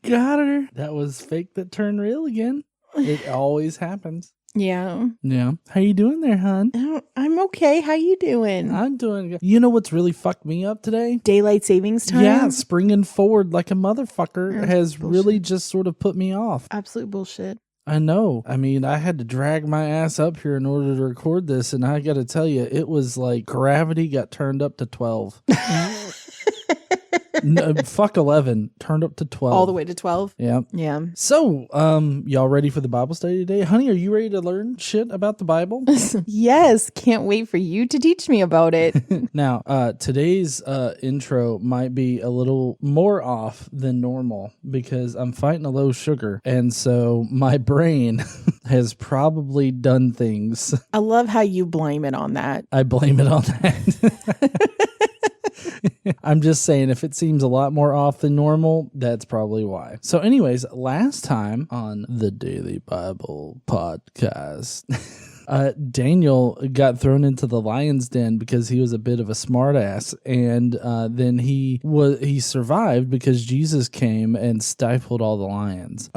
got her. That was fake that turned real again. It always happens. Yeah. Yeah. How you doing there, hon? I'm okay. How you doing? I'm doing good. You know what's really fucked me up today? Daylight savings time? Yeah, springing forward like a motherfucker That's has bullshit. really just sort of put me off. Absolute bullshit. I know. I mean, I had to drag my ass up here in order to record this, and I got to tell you, it was like gravity got turned up to 12. No, fuck 11, turned up to 12. All the way to 12? Yeah. Yeah. So, y'all ready for the Bible study today? Honey, are you ready to learn shit about the Bible? Yes. Can't wait for you to teach me about it. Now, today's intro might be a little more off than normal because I'm fighting a low sugar. And so my brain has probably done things. I love how you blame it on that. I blame it on that. I'm just saying, if it seems a lot more off than normal, that's probably why. So anyways, last time on the Daily Bible Podcast, Daniel got thrown into the lion's den because he was a bit of a smartass, and then he survived because Jesus came and stifled all the lions.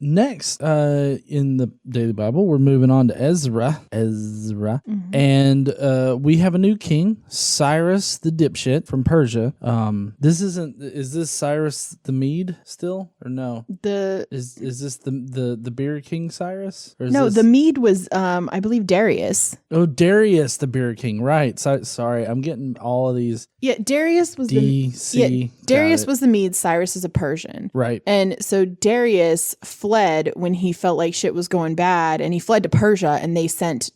Next, in the Daily Bible, we're moving on to Ezra, Mm-hmm. and we have a new king, Cyrus the Dipshit from Persia. Is this Cyrus the Mede still, or no? Is this the beer king Cyrus? Or is No, this... the Mede was I believe Darius. Oh, Darius the beer king, right? Sorry, I'm getting all of these. Yeah, Darius was Darius was the Mede. Cyrus is a Persian, right? And so Darius fled when he felt like shit was going bad, and he fled to Persia, and they sent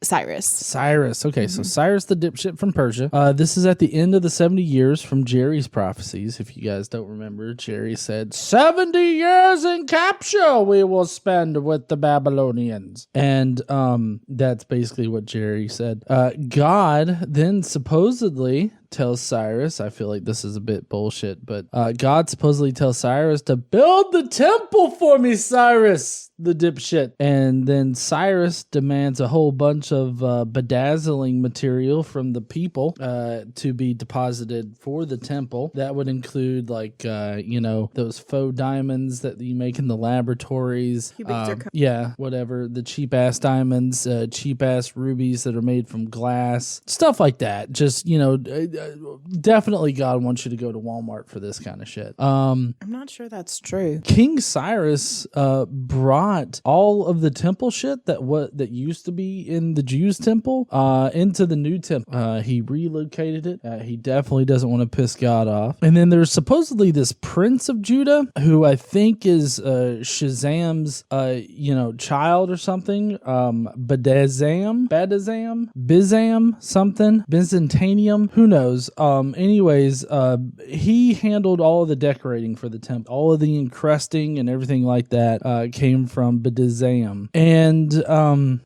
Cyrus. Cyrus. Okay, so Cyrus the Dipshit from Persia. This is at the end of the 70 years from Jerry's prophecies. If you guys don't remember, Jerry said, 70 years in capture we will spend with the Babylonians. And that's basically what Jerry said. God then supposedly tells Cyrus, I feel like this is a bit bullshit, but God supposedly tells Cyrus to build the temple for me, Cyrus the dipshit. And then Cyrus demands a whole bunch of bedazzling material from the people to be deposited for the temple. That would include those faux diamonds that you make in the laboratories. Yeah, whatever. The cheap ass diamonds, cheap ass rubies that are made from glass, stuff like that. Just, definitely God wants you to go to Walmart for this kind of shit. I'm not sure that's true. King Cyrus brought all of the temple shit that used to be in the Jews' temple into the new temple. He relocated it. He definitely doesn't want to piss God off. And then there's supposedly this prince of Judah who I think is Shazam's child or something. Bizam something, Byzantinium, who knows. Anyways, he handled all of the decorating for the temple. All of the encrusting and everything like that came from Bizam. And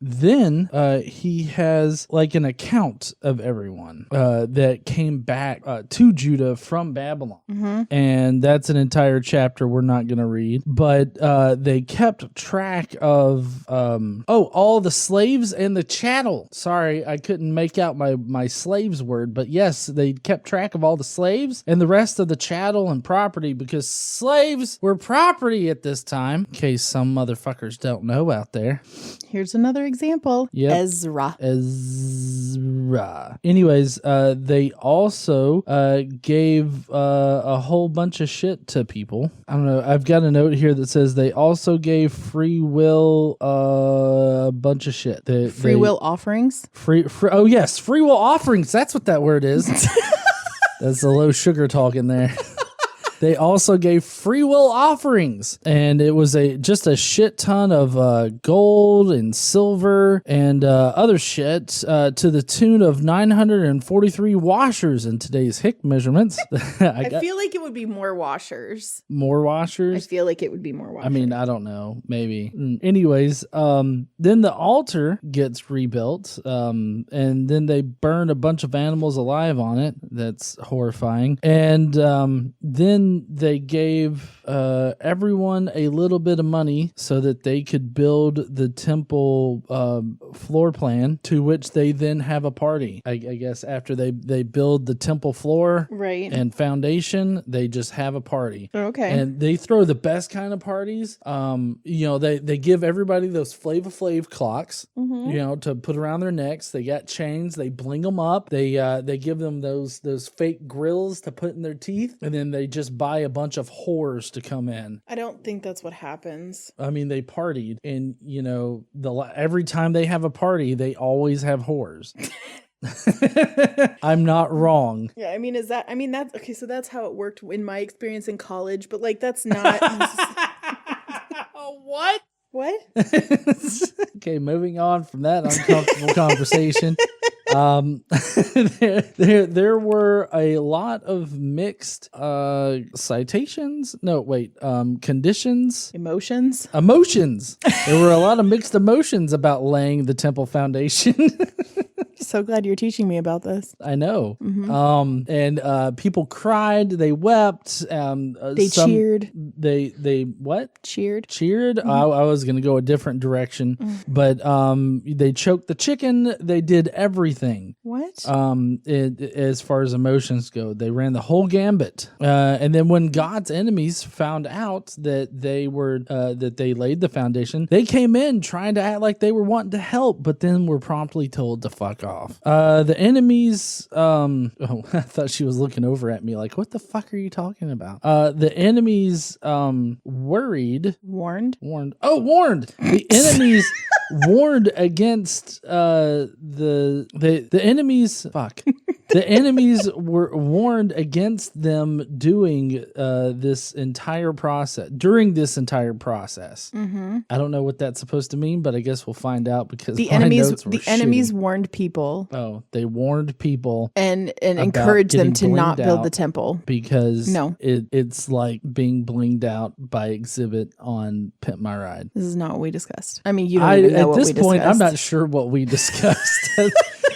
then he has like an account of everyone that came back to Judah from Babylon. Mm-hmm. And that's an entire chapter we're not going to read. But they kept track of all the slaves and the chattel. Sorry, I couldn't make out my slaves word, but yes, they kept track of all the slaves and the rest of the chattel and property, because slaves were property at this time, in case some motherfuckers don't know out there. Here's another example. Yep. Ezra. Anyways, they also gave a whole bunch of shit to people. I don't know. I've got a note here that says they also gave free will a bunch of shit. Free will offerings? Oh, yes. Free will offerings. That's what that word is. That's the low sugar talk in there. They also gave free will offerings, and it was just a shit ton of gold and silver and other shit to the tune of 943 washers in today's hick measurements. I feel like it would be more washers. More washers? I feel like it would be more washers. I mean, I don't know. Maybe. Anyways, then the altar gets rebuilt, and then they burn a bunch of animals alive on it. That's horrifying. And then then they gave everyone a little bit of money so that they could build the temple floor plan, to which they then have a party. I guess after they build the temple floor Right. and foundation, they just have a party. Okay. And they throw the best kind of parties. They give everybody those Flava Flav clocks, to put around their necks. They got chains. They bling them up. They give them those fake grills to put in their teeth, and then they just buy a bunch of whores to come in. I don't think that's what happens. I mean, they partied, and every time they have a party, they always have whores. I'm not wrong. Yeah, I mean, that's okay. So that's how it worked in my experience in college, but like, that's not. What? What? Okay, moving on from that uncomfortable conversation. There were a lot of mixed citations. No, wait. Conditions. Emotions. There were a lot of mixed emotions about laying the temple foundation. So glad you're teaching me about this. I know. And people cried. They wept. They cheered. They what? Cheered. I was going to go a different direction, but they choked the chicken. They did everything. What? As far as emotions go, they ran the whole gambit. And then when God's enemies found out that they laid the foundation, they came in trying to act like they were wanting to help, but then were promptly told to fuck off. The enemies, I thought she was looking over at me like, what the fuck are you talking about? The enemies, warned. Oh, warned. The enemies warned against, the enemies, fuck. The enemies were warned against them doing during this entire process. I don't know what that's supposed to mean, but I guess we'll find out because the my notes were enemies shitty. warned people. Oh, they warned people and encouraged them to not build the temple because it's like being blinged out by Exhibit on Pimp My Ride. This is not what we discussed. I mean, you don't even know what we discussed. At this point, I'm not sure what we discussed.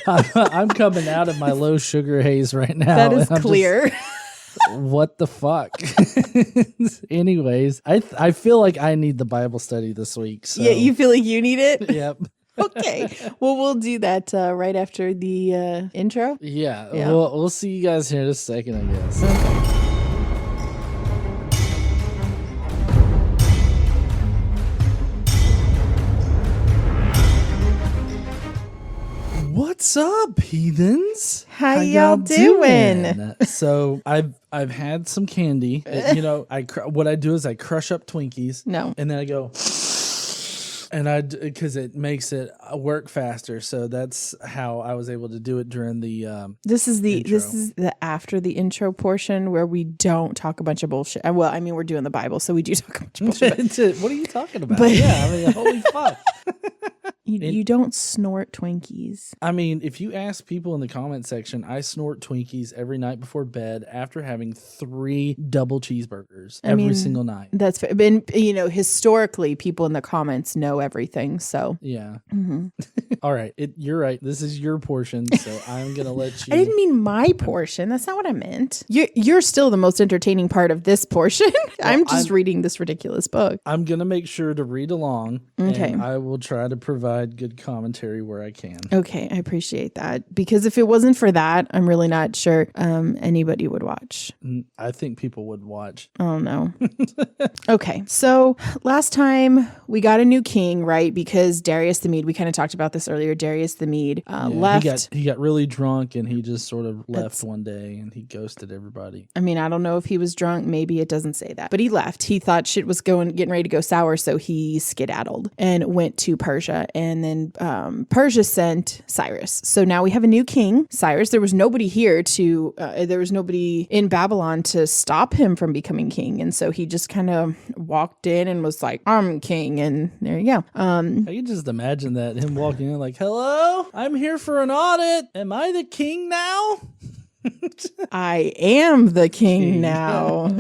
I'm coming out of my low sugar haze right now. That is clear. What the fuck? Anyways, I feel like I need the Bible study this week. So. Yeah, you feel like you need it? Yep. Okay. Well, we'll do that right after the intro. Yeah. We'll see you guys here in a second, I guess. Okay. What's up, heathens? How y'all doing? So I've had some candy. What I do is I crush up Twinkies. No. And then I go, and because it makes it work faster. So that's how I was able to do it during the This is intro. the after the intro portion where we don't talk a bunch of bullshit. Well, I mean, we're doing the Bible, so we do talk a bunch of bullshit. What are you talking about? But, yeah, I mean, holy fuck. You don't snort Twinkies. I mean, if you ask people in the comment section, I snort Twinkies every night before bed after having 3 double cheeseburgers every single night. That's been, historically, people in the comments know everything. So yeah. All right, you're right. This is your portion, so I'm gonna let you. I didn't mean my portion. That's not what I meant. You're still the most entertaining part of this portion. I'm just reading this ridiculous book. I'm gonna make sure to read along. Okay. And I will try to provide good commentary where I can. Okay, I appreciate that, because if it wasn't for that, I'm really not sure anybody would watch. I think people would watch. Oh no. Okay, so last time we got a new king, right? Because Darius the Mede, we kind of talked about this earlier. Darius the Mede left. He got really drunk and he just sort of left one day and he ghosted everybody. I mean, I don't know if he was drunk. Maybe it doesn't say that, but he left. He thought shit was getting ready to go sour, so he skedaddled and went to Persia. And then Persia sent Cyrus. So now we have a new king, Cyrus. There was nobody here there was nobody in Babylon to stop him from becoming king. And so he just kind of walked in and was like, I'm king. And there you go. I can just imagine that, him walking in like, hello, I'm here for an audit. Am I the king now? I am the king now.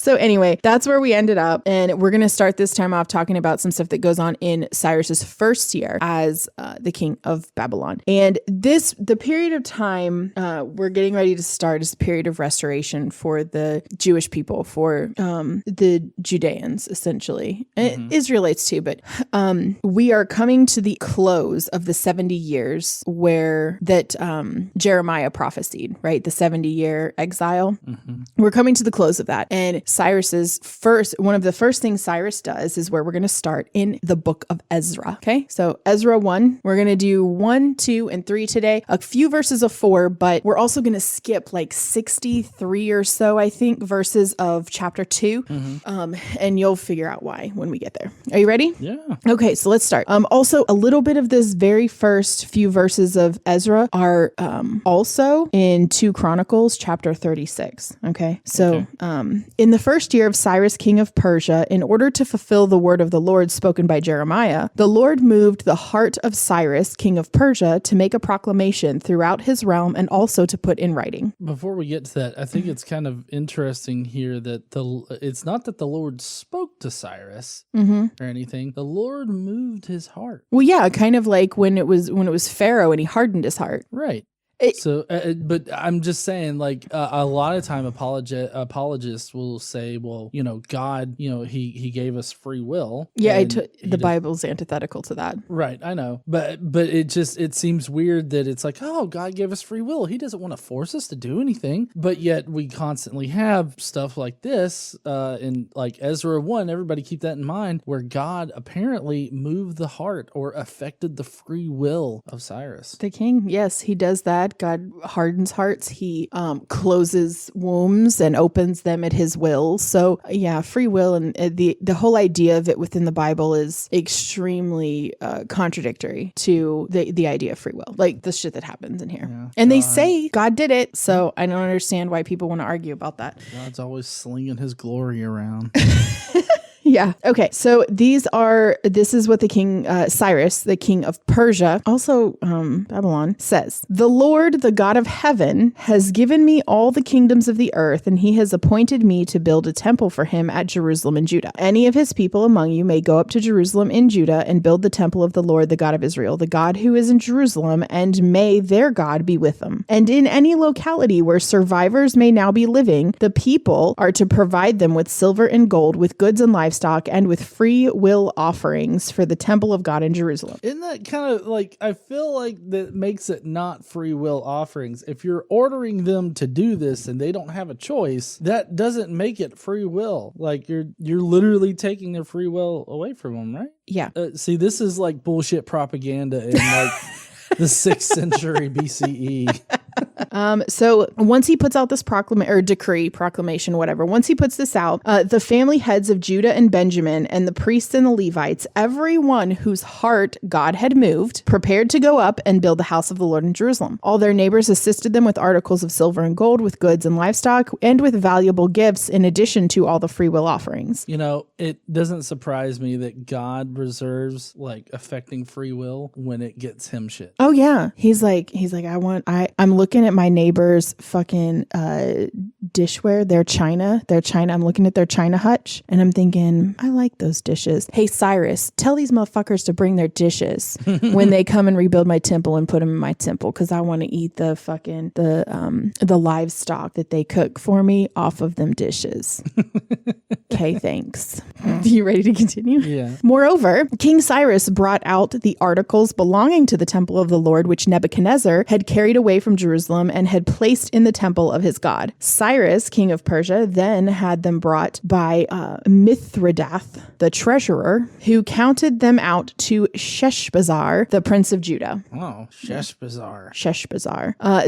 So anyway, that's where we ended up. And we're going to start this time off talking about some stuff that goes on in Cyrus's first year as the king of Babylon. And the period of time we're getting ready to start is the period of restoration for the Jewish people, for the Judeans, essentially. Israelites too, but we are coming to the close of the 70 years that Jeremiah prophesied, right? The 70-year exile. We're coming to the close of that. And one of the first things Cyrus does is where we're going to start in the book of Ezra. Okay. So Ezra 1, we're going to do 1, 2, and 3 today, a few verses of 4, but we're also going to skip like 63 or so, I think, verses of chapter 2. And you'll figure out why when we get there. Are you ready? Yeah. Okay. So let's start. Also a little bit of this very first few verses of Ezra are also in 2 Chronicles chapter 36. Okay. So in the first year of Cyrus, king of Persia, in order to fulfill the word of the Lord spoken by Jeremiah, the Lord moved the heart of Cyrus, king of Persia, to make a proclamation throughout his realm and also to put in writing. Before we get to that, I think it's kind of interesting here that it's not that the Lord spoke to Cyrus or anything. The Lord moved his heart. Well, yeah, kind of like when it was Pharaoh and he hardened his heart. Right. But I'm just saying, like, a lot of time apologists will say, well, God, he gave us free will. Yeah, the Bible's antithetical to that. Right, I know. But it seems weird that it's like, oh, God gave us free will. He doesn't want to force us to do anything. But yet we constantly have stuff like this in like Ezra 1, everybody keep that in mind, where God apparently moved the heart or affected the free will of Cyrus. The king, yes, he does that. God hardens hearts. He closes wombs and opens them at his will. So yeah, free will and the whole idea of it within the Bible is extremely contradictory to the idea of free will. Like the shit that happens in here. Yeah, and they say God did it. So I don't understand why people want to argue about that. God's always slinging his glory around. Yeah. Okay. So this is what the king, Cyrus, the king of Persia, also Babylon, says. The Lord, the God of heaven, has given me all the kingdoms of the earth, and he has appointed me to build a temple for him at Jerusalem in Judah. Any of his people among you may go up to Jerusalem in Judah and build the temple of the Lord, the God of Israel, the God who is in Jerusalem, and may their God be with them. And in any locality where survivors may now be living, the people are to provide them with silver and gold, with goods and livestock, and with free will offerings for the temple of God in Jerusalem. Isn't that kind of like, I feel like that makes it not free will offerings. If you're ordering them to do this and they don't have a choice, that doesn't make it free will. Like you're literally taking their free will away from them, right? Yeah. See, this is like bullshit propaganda in like the 6th century BCE. So once he puts out this proclamation, whatever, once he puts this out, the family heads of Judah and Benjamin and the priests and the Levites, everyone whose heart God had moved, prepared to go up and build the house of the Lord in Jerusalem. All their neighbors assisted them with articles of silver and gold, with goods and livestock, and with valuable gifts in addition to all the free will offerings. It doesn't surprise me that God reserves like affecting free will when it gets him shit. Oh yeah. He's like, I'm looking at my neighbor's fucking dishware, their china. I'm looking at their china hutch and I'm thinking, I like those dishes. Hey, Cyrus, tell these motherfuckers to bring their dishes when they come and rebuild my temple and put them in my temple, because I want to eat the fucking the livestock that they cook for me off of them dishes. Okay, thanks. You ready to continue? Yeah. Moreover, King Cyrus brought out the articles belonging to the temple of the Lord, which Nebuchadnezzar had carried away from Jerusalem and had placed in the temple of his God. Cyrus, king of Persia, then had them brought by Mithridath, the treasurer, who counted them out to Sheshbazzar, the prince of Judah. Oh, Sheshbazzar.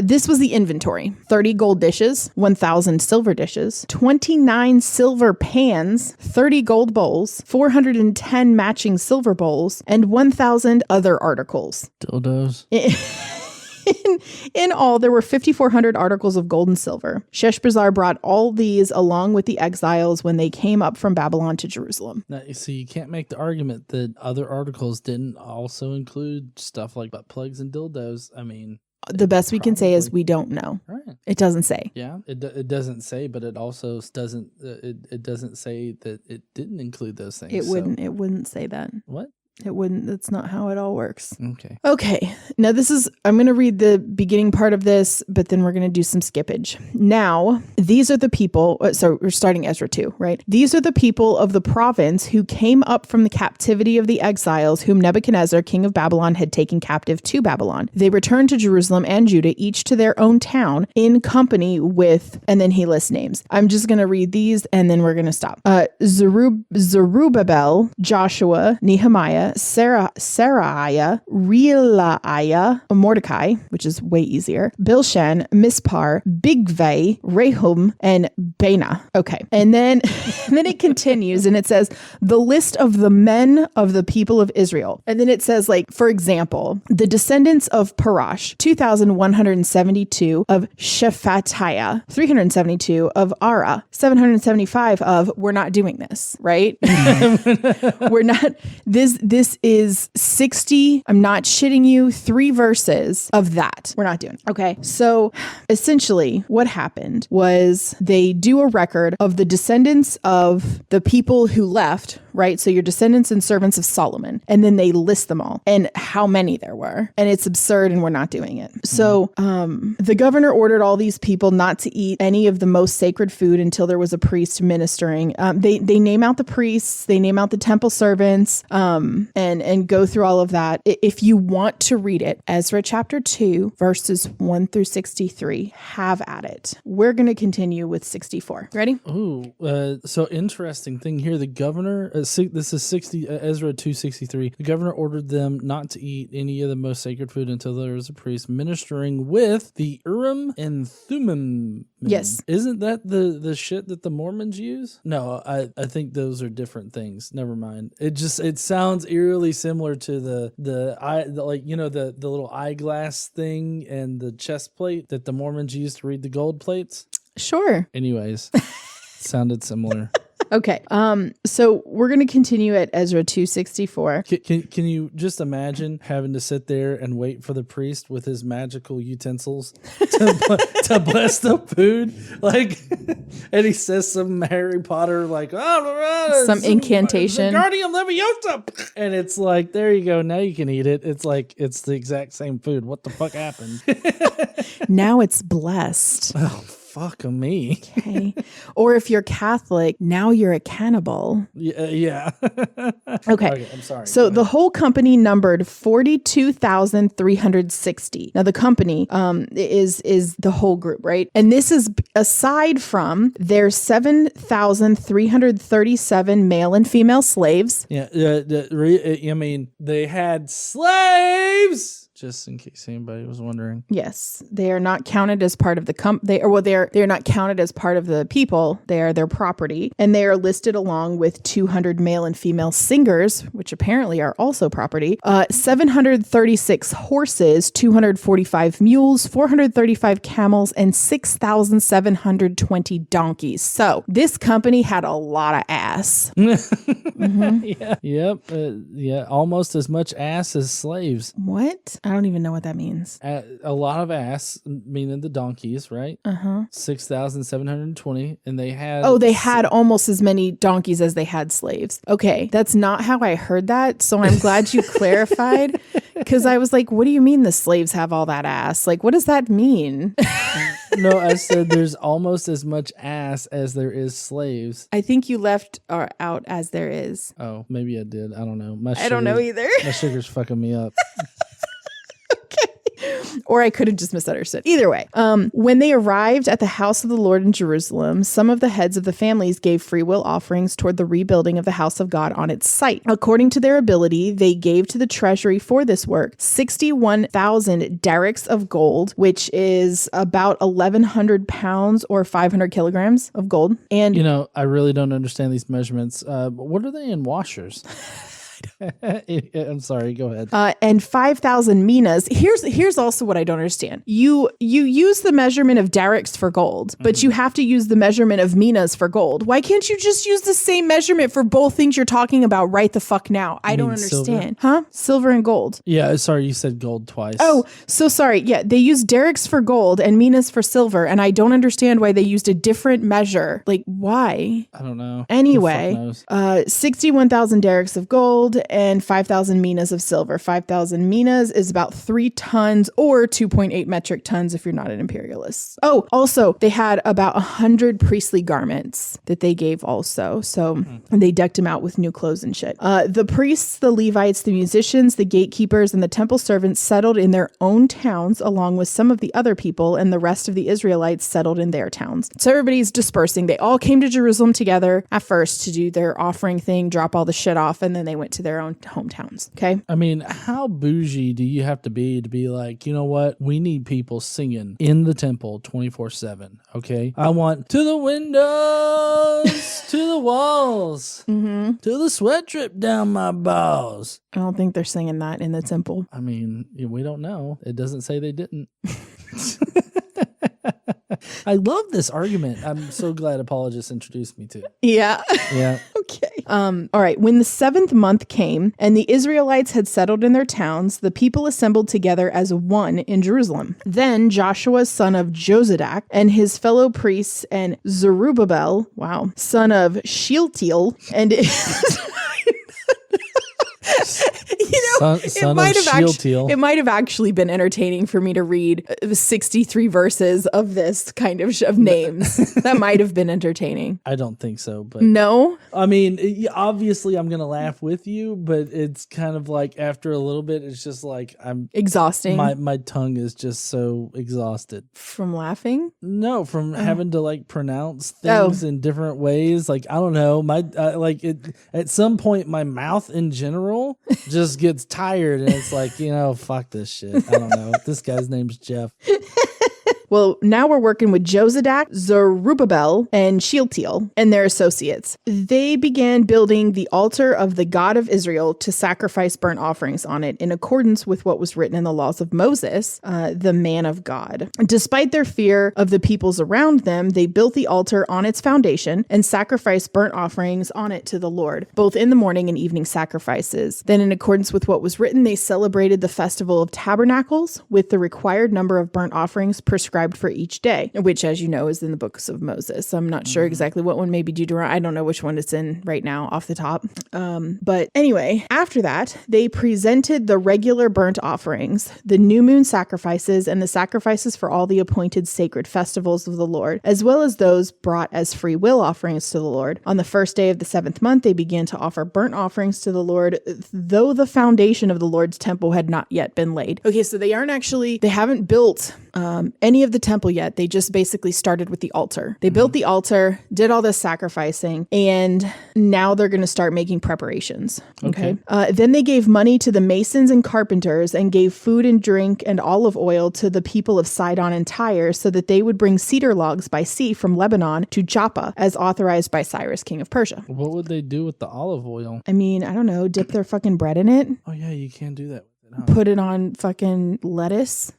This was the inventory: 30 gold dishes, 1,000 silver dishes, 29 silver pans, 30 gold bowls, 410 matching silver bowls, and 1,000 other articles. Dildos. In all, there were 5,400 articles of gold and silver. Sheshbazzar brought all these along with the exiles when they came up from Babylon to Jerusalem. Now, you see, you can't make the argument that other articles didn't also include stuff like butt plugs and dildos. I mean... The best we can say is we don't know. Right. It doesn't say. Yeah, it doesn't say, but it also doesn't. It doesn't say that it didn't include those things. It wouldn't. It wouldn't say that. What? It wouldn't. That's not how it all works. Okay. Okay. Now I'm going to read the beginning part of this, but then we're going to do some skippage. Now, these are the people. So we're starting Ezra 2, right? These are the people of the province who came up from the captivity of the exiles whom Nebuchadnezzar, king of Babylon, had taken captive to Babylon. They returned to Jerusalem and Judah, each to their own town, in company with, and then he lists names. I'm just going to read these and then we're going to stop. Zerubbabel, Joshua, Nehemiah, Seraiah, Reelaiah, Mordecai, which is way easier, Bilshan, Mispar, Bigvai, Rehum, and Bana. Okay. And then it continues and it says, the list of the men of the people of Israel. And then it says, like, for example, the descendants of Parash, 2,172 of Shephatiah, 372 of Ara, 775 of, we're not doing this, right? We're not, this is 60, I'm not shitting you, 3 verses of that. We're not doing. Okay. So essentially what happened was they do a record of the descendants of the people who left, right? So your descendants and servants of Solomon, and then they list them all and how many there were. And it's absurd and we're not doing it. So the governor ordered all these people not to eat any of the most sacred food until there was a priest ministering. They name out the priests, they name out the temple servants, and go through all of that. If you want to read it, Ezra chapter 2, verses 1 through 63, have at it. We're going to continue with 64. Ready? Ooh, so interesting thing here. The governor, this is Ezra 2:63. The governor ordered them not to eat any of the most sacred food until there was a priest ministering with the Urim and Thummim. Yes. Isn't that the shit that the Mormons use? No, I think those are different things. Never mind. It sounds eerily similar to the little eyeglass thing and the chest plate that the Mormons use to read the gold plates. Sure. Anyways, sounded similar. Okay. So we're going to continue at Ezra 2:64. Can you just imagine having to sit there and wait for the priest with his magical utensils to bless the food? Like, and he says some Harry Potter, like, some incantation. Guardian Leviosa. And it's like, there you go. Now you can eat it. It's like, it's the exact same food. What the fuck happened? Now it's blessed. Oh, fuck me. Okay. Or if you're Catholic, now you're a cannibal. Yeah. Okay. I'm sorry. So the whole company numbered 42,360. Now the company is the whole group, right? And this is aside from their 7,337 male and female slaves. Yeah. I mean, they had slaves. Just in case anybody was wondering. Yes, they are not counted as part of the they're not counted as part of the people. They are their property, and they are listed along with 200 male and female singers, which apparently are also property. 736 horses, 245 mules, 435 camels, and 6,720 donkeys. So this company had a lot of ass. Mm-hmm. Yeah. Yep. Yeah. Almost as much ass as slaves. What? I don't even know what that means. A lot of ass, meaning the donkeys, right? 6,720, and they had. Oh, they had almost as many donkeys as they had slaves. Okay, that's not how I heard that. So I'm glad you clarified, because I was like, "What do you mean the slaves have all that ass? Like, what does that mean?" No, I said there's almost as much ass as there is slaves. I think you left out as there is. Oh, maybe I did. I don't know. I don't know either. My sugar's fucking me up. Or I could have just misunderstood. Either way, when they arrived at the house of the Lord in Jerusalem, some of the heads of the families gave free will offerings toward the rebuilding of the house of God on its site. According to their ability, they gave to the treasury for this work 61,000 derricks of gold, which is about 1,100 pounds or 500 kilograms of gold. And I really don't understand these measurements. What are they in washers? I'm sorry. Go ahead. And 5,000 minas. Here's also what I don't understand. You use the measurement of derricks for gold, but you have to use the measurement of minas for gold. Why can't you just use the same measurement for both things you're talking about right the fuck now? I don't understand. Silver? Huh? Silver and gold. Yeah, sorry, you said gold twice. Oh, so sorry. Yeah, they use derricks for gold and minas for silver, and I don't understand why they used a different measure. Like, why? I don't know. Anyway, 61,000 derricks of gold and 5,000 minas of silver. 5,000 minas is about 3 tons or 2.8 metric tons if you're not an imperialist. Oh, also, they had about 100 priestly garments that they gave also. So they decked them out with new clothes and shit. The priests, the Levites, the musicians, the gatekeepers, and the temple servants settled in their own towns along with some of the other people, and the rest of the Israelites settled in their towns. So everybody's dispersing. They all came to Jerusalem together at first to do their offering thing, drop all the shit off, and then they went to their own hometowns. Okay. I mean, how bougie do you have to be like, you know what? We need people singing in the temple 24/7. Okay. I want to the windows, to the walls, to the sweat drip down my balls. I don't think they're singing that in the temple. I mean, we don't know. It doesn't say they didn't. I love this argument. I'm so glad Apologists introduced me to it. Yeah. Yeah. Okay. All right. When the 7th month came and the Israelites had settled in their towns, the people assembled together as one in Jerusalem. Then Joshua, son of Jozadak, and his fellow priests, and Zerubbabel, son of Shealtiel, and it might have actually been entertaining for me to read 63 verses of this kind of names. That might have been entertaining. I don't think so, but no. I mean, obviously I'm going to laugh with you, but it's kind of like after a little bit, it's just like I'm exhausting. My tongue is just so exhausted from laughing. No, from having to like pronounce things in different ways. Like, I don't know, at some point my mouth in general just gets tired and it's like, fuck this shit. I don't know. This guy's name's Jeff. Well, now we're working with Jozadak, Zerubbabel, and Shealtiel and their associates. They began building the altar of the God of Israel to sacrifice burnt offerings on it in accordance with what was written in the laws of Moses, the man of God. Despite their fear of the peoples around them, they built the altar on its foundation and sacrificed burnt offerings on it to the Lord, both in the morning and evening sacrifices. Then, in accordance with what was written, they celebrated the festival of tabernacles with the required number of burnt offerings prescribed for each day, which, as you know, is in the books of Moses. I'm not sure exactly what one, maybe Deuteronomy. I don't know which one it's in right now off the top. But anyway, after that, they presented the regular burnt offerings, the new moon sacrifices, and the sacrifices for all the appointed sacred festivals of the Lord, as well as those brought as free will offerings to the Lord. On the first day of the 7th month, they began to offer burnt offerings to the Lord, though the foundation of the Lord's temple had not yet been laid. Okay, so they haven't built any of the temple yet. They just basically started with the altar. They built the altar, did all this sacrificing, and now they're going to start making preparations. Okay. Then they gave money to the masons and carpenters and gave food and drink and olive oil to the people of Sidon and Tyre so that they would bring cedar logs by sea from Lebanon to Joppa as authorized by Cyrus, king of Persia. What would they do with the olive oil? I mean, I don't know, dip their fucking bread in it. Oh yeah, you can't do that with it, huh? Put it on fucking lettuce.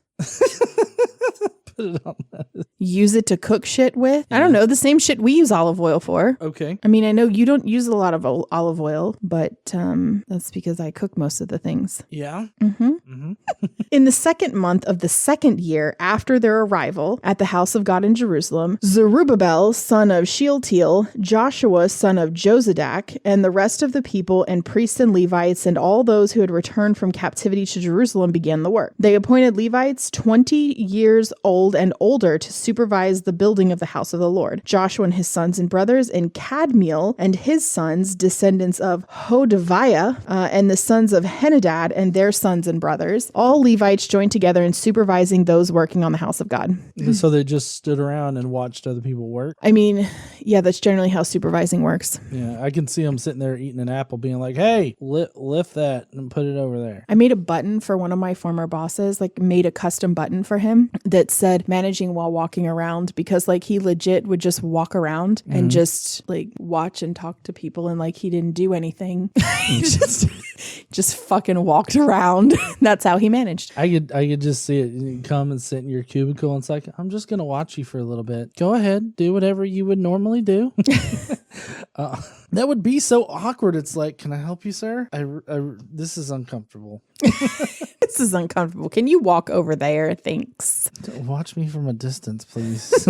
Put it on that. Use it to cook shit with. Yeah. I don't know, the same shit we use olive oil for. Okay. I mean, I know you don't use a lot of olive oil, but that's because I cook most of the things. Yeah. In the 2nd month of the 2nd year after their arrival at the house of God in Jerusalem, Zerubbabel, son of Shealtiel, Joshua, son of Jozadak, and the rest of the people and priests and Levites and all those who had returned from captivity to Jerusalem began the work. They appointed Levites 20 years old and older to supervise the building of the house of the Lord. Joshua and his sons and brothers, and Kadmiel and his sons, descendants of Hodaviah, and the sons of Henadad and their sons and brothers. All Levites joined together in supervising those working on the house of God. So they just stood around and watched other people work? I mean, yeah, that's generally how supervising works. Yeah, I can see them sitting there eating an apple being like, hey, lift that and put it over there. I made a button for one of my former bosses, made a custom button for him that said managing while walking around, because he legit would just walk around and just watch and talk to people and he didn't do anything. He just Just fucking walked around. That's how he managed. I could just see it. You come and sit in your cubicle and it's like, I'm just gonna watch you for a little bit. Go ahead, do whatever you would normally do. That would be so awkward. It's like, can I help you, sir? This is uncomfortable. This is uncomfortable. Can you walk over there? Thanks. Watch me from a distance, please.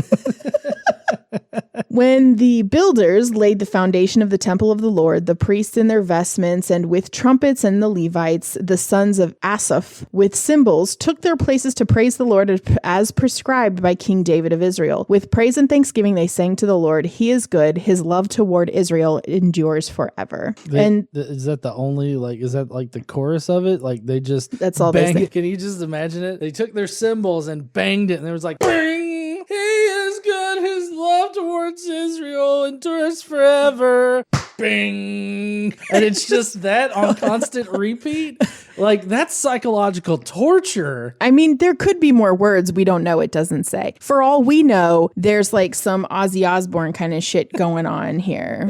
When the builders laid the foundation of the temple of the Lord, the priests in their vestments and with trumpets and the Levites, the sons of Asaph, with cymbals, took their places to praise the Lord as prescribed by King David of Israel. With praise and thanksgiving, they sang to the Lord, He is good. His love toward Israel endures forever. Is that the only, is that like the chorus of it? Like they just that's all bang they say. Can you just imagine it? They took their cymbals and banged it and there was like, bang! He is good. His love towards Israel endures forever. Bing. And it's just that on constant repeat. Like, that's psychological torture. I mean, there could be more words we don't know. It doesn't say. For all we know, there's like some Ozzy Osbourne kind of shit going on here.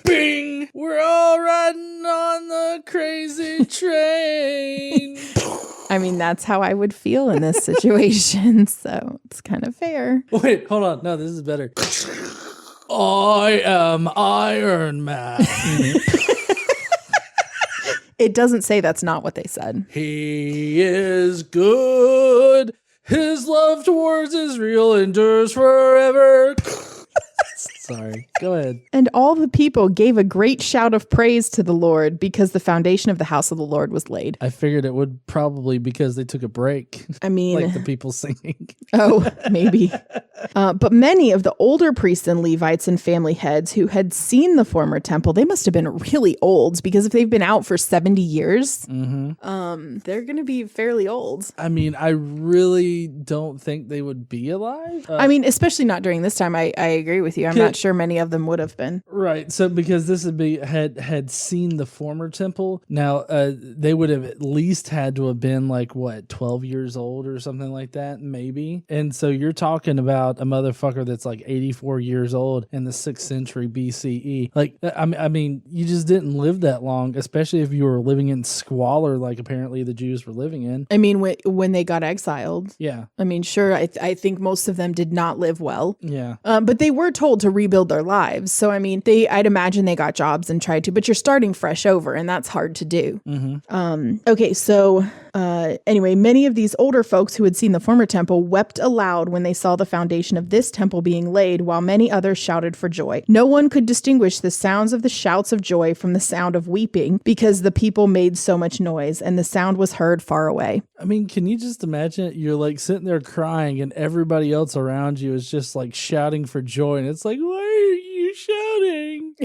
Bing. We're all riding on the crazy train. I mean, that's how I would feel in this situation. So it's kind of fair. Wait, hold on. No, this is better. I am Iron Man. It doesn't say that's not what they said. He is good. His love towards Israel endures forever. Sorry. Go ahead. And all the people gave a great shout of praise to the Lord because the foundation of the house of the Lord was laid. I figured it would probably because they took a break. I mean, like the people singing. Oh, maybe. But many of the older priests and Levites and family heads who had seen the former temple, they must have been really old because if they've been out for 70 years, they're going to be fairly old. I mean, I really don't think they would be alive. I mean, especially not during this time. I agree with you. I'm not sure many of them would have been. Right. So because this would be had seen the former temple. Now they would have at least had to have been 12 years old or something like that, maybe. And so you're talking about a motherfucker that's 84 years old in the 6th century BCE. I mean, you just didn't live that long, especially if you were living in squalor like apparently the Jews were living in. I mean, when they got exiled. Yeah. I mean, sure, I think most of them did not live well. Yeah. But they were told to rebuild their lives. So, I mean, I'd imagine they got jobs and tried to, but you're starting fresh over and that's hard to do. Okay, so anyway, many of these older folks who had seen the former temple wept aloud when they saw the foundation of this temple being laid, while many others shouted for joy. No one could distinguish the sounds of the shouts of joy from the sound of weeping because the people made so much noise and the sound was heard far away. I mean, can you just imagine you're sitting there crying and everybody else around you is just shouting for joy and it's like, why are you shouting?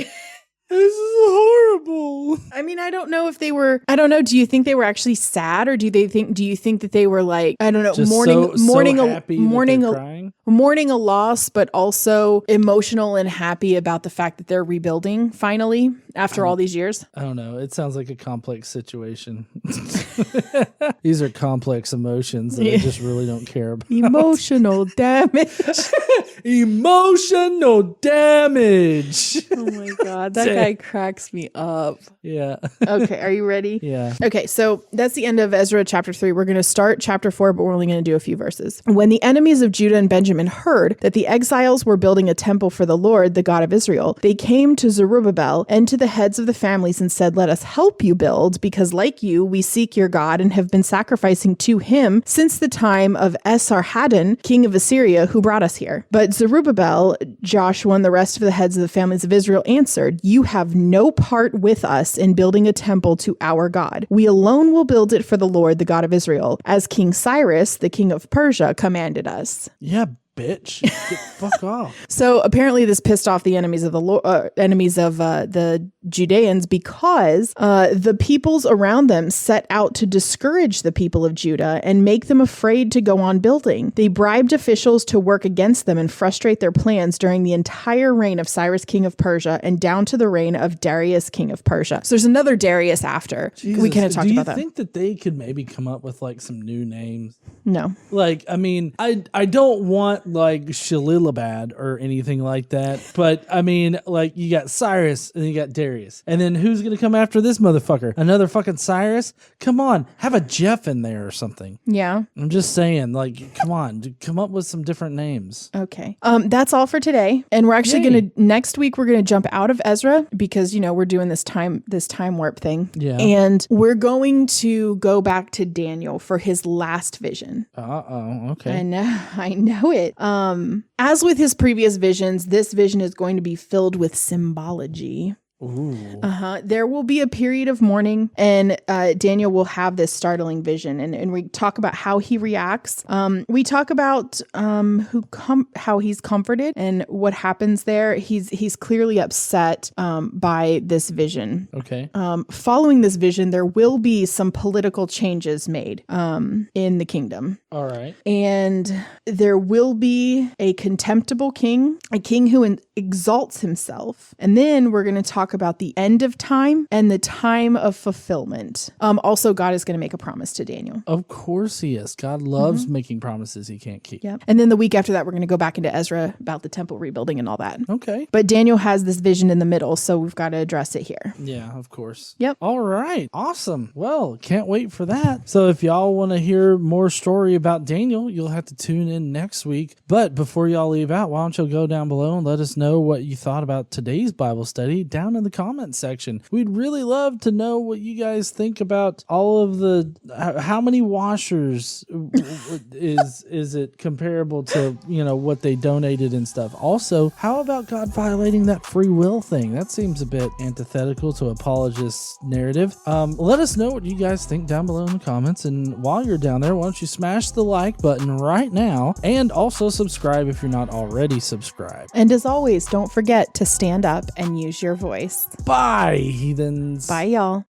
This is horrible. I mean, I don't know if they were, I don't know. Do you think they were actually sad or do you think that they were I don't know, just mourning a loss, but also emotional and happy about the fact that they're rebuilding finally after all these years? I don't know. It sounds like a complex situation. These are complex emotions that I just really don't care about. Emotional damage. Emotional damage. Oh my God. That guy cracks me up. Yeah. Okay. Are you ready? Yeah. Okay. So that's the end of Ezra chapter 3. We're going to start chapter 4, but we're only going to do a few verses. When the enemies of Judah and Benjamin heard that the exiles were building a temple for the Lord, the God of Israel, they came to Zerubbabel and to the heads of the families and said, let us help you build, because like you, we seek your God and have been sacrificing to him since the time of Esarhaddon, king of Assyria, who brought us here. But Zerubbabel, Joshua, and the rest of the heads of the families of Israel answered, you have no part with us in building a temple to our God. We alone will build it for the Lord, the God of Israel, as King Cyrus, the king of Persia, commanded us. Yeah, bitch. Get fuck off. So apparently this pissed off the enemies of the Judeans because the peoples around them set out to discourage the people of Judah and make them afraid to go on building. They bribed officials to work against them and frustrate their plans during the entire reign of Cyrus, king of Persia, and down to the reign of Darius, king of Persia. So there's another Darius after. Jesus, we kind of talked about that. Do you think that they could maybe come up with some new names? No. Like, I mean, I don't want like Shalilabad or anything like that, but I mean, like, you got Cyrus and you got Darius, and then who's gonna come after this motherfucker? Another fucking Cyrus? Come on, have a Jeff in there or something. Yeah. I'm just saying, like, come on, come up with some different names. Okay. That's all for today. And we're actually next week we're gonna jump out of Ezra because we're doing this time warp thing. Yeah. And we're going to go back to Daniel for his last vision. Okay. I know it. As with his previous visions, this vision is going to be filled with symbology. Ooh. There will be a period of mourning, and Daniel will have this startling vision, and we talk about how he reacts. We talk about how he's comforted and what happens there. He's clearly upset by this vision. Okay. Following this vision, there will be some political changes made in the kingdom. All right. And there will be a contemptible king, a king who exalts himself. And then we're going to talk about the end of time and the time of fulfillment. Also, God is going to make a promise to Daniel. Of course he is. God loves making promises he can't keep. Yep. And then the week after that, we're going to go back into Ezra about the temple rebuilding and all that. Okay. But Daniel has this vision in the middle, so we've got to address it here. Yeah, of course. Yep. All right. Awesome. Well, can't wait for that. So if y'all want to hear more story about Daniel, you'll have to tune in next week. But before y'all leave out, why don't you go down below and let us know what you thought about today's Bible study down in the comment section. We'd really love to know what you guys think about all of the, how many washers is it comparable to, what they donated and stuff. Also, how about God violating that free will thing? That seems a bit antithetical to apologist narrative. Let us know what you guys think down below in the comments. And while you're down there, why don't you smash the like button right now and also subscribe if you're not already subscribed. And as always, don't forget to stand up and use your voice. Bye, heathens. Bye, y'all.